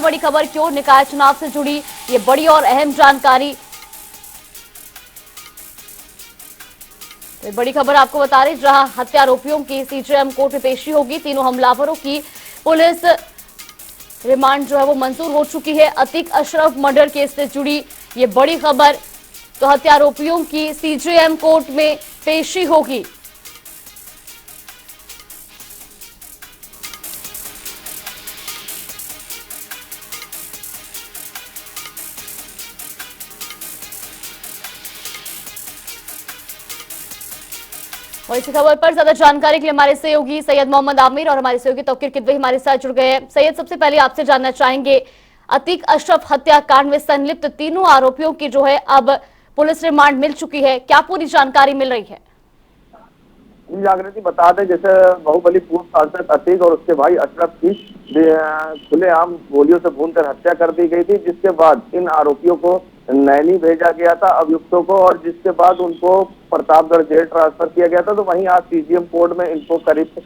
बड़ी खबर क्यों निकाय चुनाव से जुड़ी ये बड़ी और अहम जानकारी। तो बड़ी खबर आपको बता रही, जहां हत्या आरोपियों की सीजेएम कोर्ट में पेशी होगी। तीनों हमलावरों की पुलिस रिमांड जो है वो मंजूर हो चुकी है। अतीक अशरफ मर्डर केस से जुड़ी ये बड़ी खबर। तो हत्या आरोपियों की सीजेएम कोर्ट में पेशी होगी। और इसी खबर पर ज्यादा जानकारी के लिए हमारे सहयोगी सैयद मोहम्मद आमिर और हमारे सहयोगी तौकीर किदवई हमारे साथ जुड़ गए हैं। सैयद, सबसे पहले आपसे जानना चाहेंगे, अतीक अशरफ हत्याकांड में संलिप्त तीनों आरोपियों की जो है अब पुलिस रिमांड मिल चुकी है, क्या पूरी जानकारी मिल रही है? जागृति बता दें, जैसे बाहुबली पूर्व सांसद अतीक और उसके भाई अशरफ की खुलेआम गोलियों से भूनकर हत्या कर दी गई थी, जिसके बाद इन आरोपियों को नैनी भेजा गया था अभियुक्तों को, और जिसके बाद उनको प्रतापगढ़ जेल ट्रांसफर किया गया था। तो वहीं आज सीजीएम कोर्ट में इनको करीब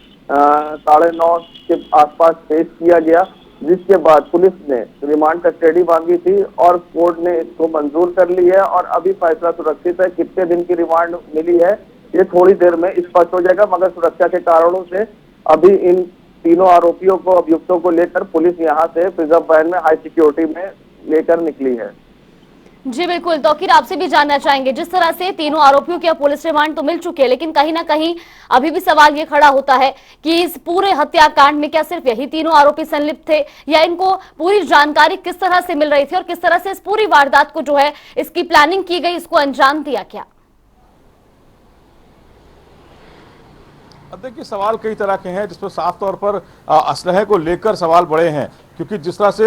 9:30 के आसपास पेश किया गया, जिसके बाद पुलिस ने रिमांड कस्टडी मांगी थी और कोर्ट ने इसको मंजूर कर ली है। और अभी फैसला सुरक्षित है, कितने दिन की रिमांड मिली है ये थोड़ी देर में स्पष्ट हो जाएगा, मगर सुरक्षा के कारणों से अभी इन तीनों आरोपियों को, अभियुक्तों को लेकर पुलिस यहां से प्रिजर्व वैन में हाई सिक्योरिटी में लेकर निकली है। जी बिल्कुल, तौकीर आपसे भी जानना चाहेंगे, जिस तरह से तीनों आरोपियों की पुलिस रिमांड तो मिल चुकी है, लेकिन कहीं ना कहीं अभी भी सवाल ये खड़ा होता है कि इस पूरे हत्याकांड में क्या सिर्फ यही तीनों आरोपी संलिप्त थे, या इनको पूरी जानकारी किस तरह से मिल रही थी और किस तरह से इस पूरी वारदात को जो है इसकी प्लानिंग की गई, इसको अंजाम दिया क्या? अब देखिए, सवाल कई तरह के हैं, जिसमें साफ तौर पर असलहे को लेकर सवाल बड़े हैं, क्योंकि जिस तरह से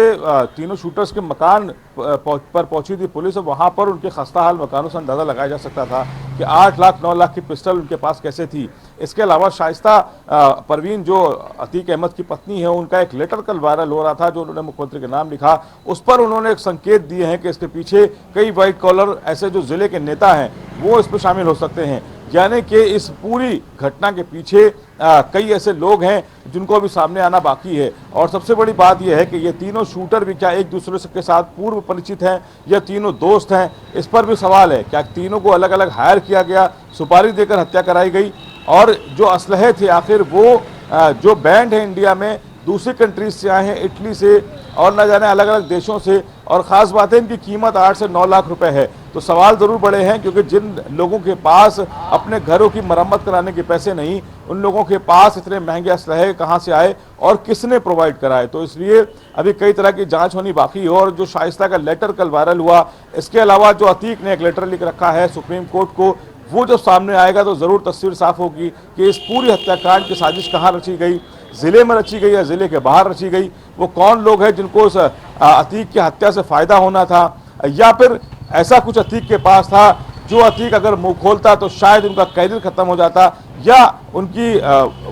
तीनों शूटर्स के मकान पर पहुंची थी पुलिस, वहां पर उनके खस्ता हाल मकानों से अंदाजा लगाया जा सकता था कि 8 लाख 9 लाख की पिस्टल उनके पास कैसे थी। इसके अलावा शाइस्ता परवीन जो अतीक अहमद की पत्नी है, उनका एक लेटर कल वायरल हो रहा था जो उन्होंने मुख्यमंत्री के नाम लिखा। उस पर उन्होंने एक संकेत दिए हैं कि इसके पीछे कई व्हाइट कॉलर ऐसे जो जिले के नेता हैं वो इसमें शामिल हो सकते हैं, यानी कि इस पूरी घटना के पीछे कई ऐसे लोग हैं जिनको अभी सामने आना बाकी है। और सबसे बड़ी बात यह है कि ये तीनों शूटर भी क्या एक दूसरे के साथ पूर्व परिचित हैं या तीनों दोस्त हैं, इस पर भी सवाल है। क्या तीनों को अलग अलग हायर किया गया, सुपारी देकर हत्या कराई गई, और जो असलहे थे आखिर वो जो बैंड है इंडिया में दूसरी कंट्रीज से आए हैं, इटली से और न जाने अलग अलग देशों से, और ख़ास बात है इनकी कीमत 8 से 9 लाख रुपए है। तो सवाल ज़रूर बड़े हैं, क्योंकि जिन लोगों के पास अपने घरों की मरम्मत कराने के पैसे नहीं, उन लोगों के पास इतने महंगे असलहे कहाँ से आए और किसने प्रोवाइड कराए। तो इसलिए अभी कई तरह की जांच होनी बाकी है। और जो शाइस्ता का लेटर कल वायरल हुआ, इसके अलावा जो अतीक ने एक लेटर लिख रखा है सुप्रीम कोर्ट को, वो जब सामने आएगा तो ज़रूर तस्वीर साफ होगी कि इस पूरी हत्याकांड की साजिश कहाँ रची गई, जिले में रची गई या जिले के बाहर रची गई, वो कौन लोग हैं जिनको उस अतीक की हत्या से फायदा होना था, या फिर ऐसा कुछ अतीक के पास था जो अतीक अगर मुंह खोलता तो शायद उनका कैरियर खत्म हो जाता या उनकी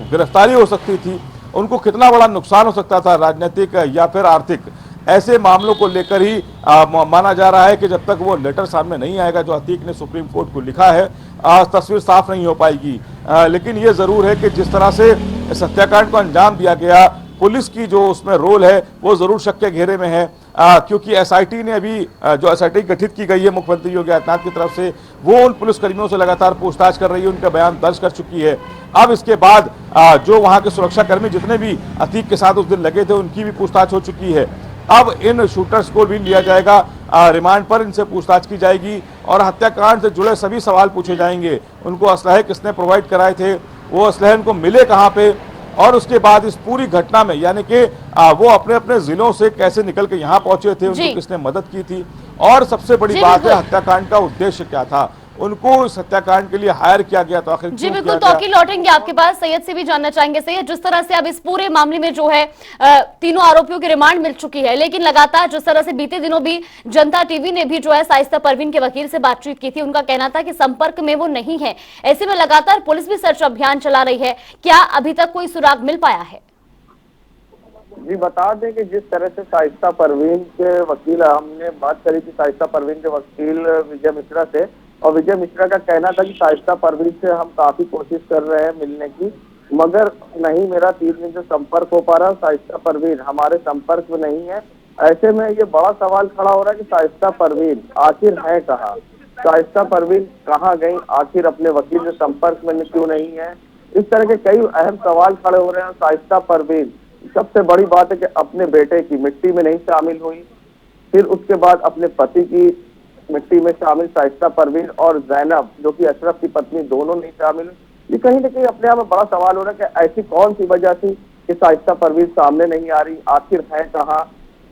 गिरफ्तारी हो सकती थी, उनको कितना बड़ा नुकसान हो सकता था राजनीतिक या फिर आर्थिक। ऐसे मामलों को लेकर ही माना जा रहा है कि जब तक वो लेटर सामने नहीं आएगा जो अतीक ने सुप्रीम कोर्ट को लिखा है, तस्वीर साफ नहीं हो पाएगी। लेकिन ये ज़रूर है कि जिस तरह से इस हत्याकांड को अंजाम दिया गया, पुलिस की जो उसमें रोल है वो ज़रूर शक के घेरे में है, क्योंकि एसआईटी ने अभी जो एसआईटी गठित की गई है मुख्यमंत्री योगी आदित्यनाथ की तरफ से, वो उन पुलिसकर्मियों से लगातार पूछताछ कर रही है, उनका बयान दर्ज कर चुकी है। अब इसके बाद जो वहाँ के सुरक्षाकर्मी जितने भी अतीक के साथ उस दिन लगे थे उनकी भी पूछताछ हो चुकी है। अब इन शूटर्स को भी लिया जाएगा रिमांड पर, इनसे पूछताछ की जाएगी और हत्याकांड से जुड़े सभी सवाल पूछे जाएंगे। उनको असलहे किसने प्रोवाइड कराए थे, वो असलहे उनको मिले कहाँ पे, और उसके बाद इस पूरी घटना में यानी कि वो अपने अपने जिलों से कैसे निकल के यहाँ पहुंचे थे, उनको किसने मदद की थी, और सबसे बड़ी बात है हत्याकांड का उद्देश्य क्या था, उनको इस हत्याकांड के लिए हायर किया गया तो आखिर जी बिल्कुल, तौकीर लौटेंगे आपके पास। सैयद से भी जानना चाहेंगे, सैयद, जिस तरह से अब इस पूरे मामले में जो है तीनों आरोपियों की रिमांड मिल चुकी है, लेकिन लगातार जिस तरह से बीते दिनों भी जनता टीवी ने भी जो है शाइस्ता परवीन के वकील से बातचीत की थी, उनका कहना था कि संपर्क में वो नहीं है। ऐसे में लगातार पुलिस भी सर्च अभियान चला रही है, क्या अभी तक कोई सुराग मिल पाया है? जी बता दें कि जिस तरह से शाइस्ता परवीन के वकील, हमने बात करी थी शाइस्ता परवीन के वकील विजय मिश्रा से, और विजय मिश्रा का कहना था कि शाइस्ता परवीन से हम काफी कोशिश कर रहे हैं मिलने की, मगर नहीं, मेरा 3 दिन से संपर्क हो पा रहा, शाइस्ता परवीन हमारे संपर्क में नहीं है। ऐसे में ये बड़ा सवाल खड़ा हो रहा है कि शाइस्ता परवीन आखिर है कहाँ। शाइस्ता परवीन कहाँ गई, आखिर अपने वकील से संपर्क में क्यों नहीं है। इस तरह के कई अहम सवाल खड़े हो रहे हैं। शाइस्ता परवीन, सबसे बड़ी बात है कि अपने बेटे की मिट्टी में नहीं शामिल हुई, फिर उसके बाद अपने पति की मिट्टी में शामिल शाइस्ता परवीन और जैनब जो कि अशरफ की पत्नी, दोनों नहीं शामिल। ये कहीं ना कहीं अपने आप में बड़ा सवाल हो रहा है कि ऐसी कौन सी वजह थी कि शाइस्ता परवीन सामने नहीं आ रही, आखिर है कहाँ।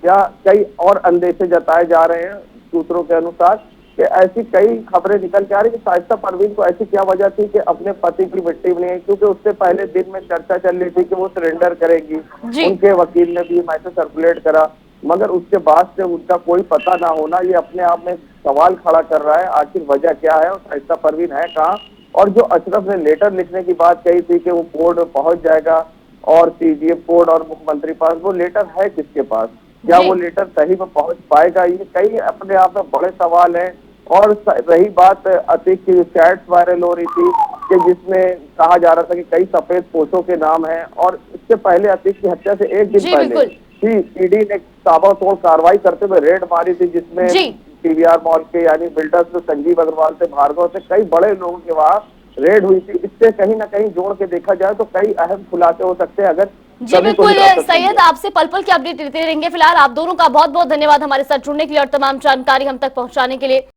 या कई और अंदेशे जताए जा रहे हैं सूत्रों के अनुसार कि ऐसी कई खबरें निकल के आ रही कि शाइस्ता परवीन को ऐसी क्या वजह थी कि अपने पति की मिट्टी में नहीं है, क्योंकि उससे पहले दिन में चर्चा चल रही थी कि वो सरेंडर करेगी। जी। उनके वकील ने भी मैसेज सर्कुलेट करा, मगर उसके बाद से उनका कोई पता ना होना ये अपने आप में सवाल खड़ा कर रहा है। आखिर वजह क्या है और शाइस्ता परवीन है कहाँ। और जो अशरफ ने लेटर लिखने की बात कही थी कि वो कोर्ट में पहुंच जाएगा और सीजीएफ कोर्ट और मुख्यमंत्री पास, वो लेटर है किसके पास, क्या जी। वो लेटर सही में पहुंच पाएगा, ये कई अपने आप में बड़े सवाल हैं। और रही बात अतीक की चैट्स वायरल हो रही थी कि जिसमें कहा जा रहा था कि कई सफेद पोशों के नाम हैं, और इससे पहले अतीक की हत्या से एक दिन जी पहले बिल्कुल। ही ईडी ने ताबड़तोड़ कार्रवाई करते हुए रेड मारी थी, जिसमें जी। पीवीआर मॉल के यानी बिल्डर्स से संजीव अग्रवाल से भार्गव से कई बड़े लोगों के वहां रेड हुई थी। इससे कहीं ना कहीं जोड़ के देखा जाए तो कई अहम खुलासे हो सकते हैं अगर जी सभी को बिल्कुल हिरासत में सैयद, लिया। आपसे पल पल की अपडेट देते रहेंगे। फिलहाल आप दोनों का बहुत बहुत धन्यवाद हमारे साथ जुड़ने के लिए और तमाम जानकारी हम तक पहुंचाने के लिए।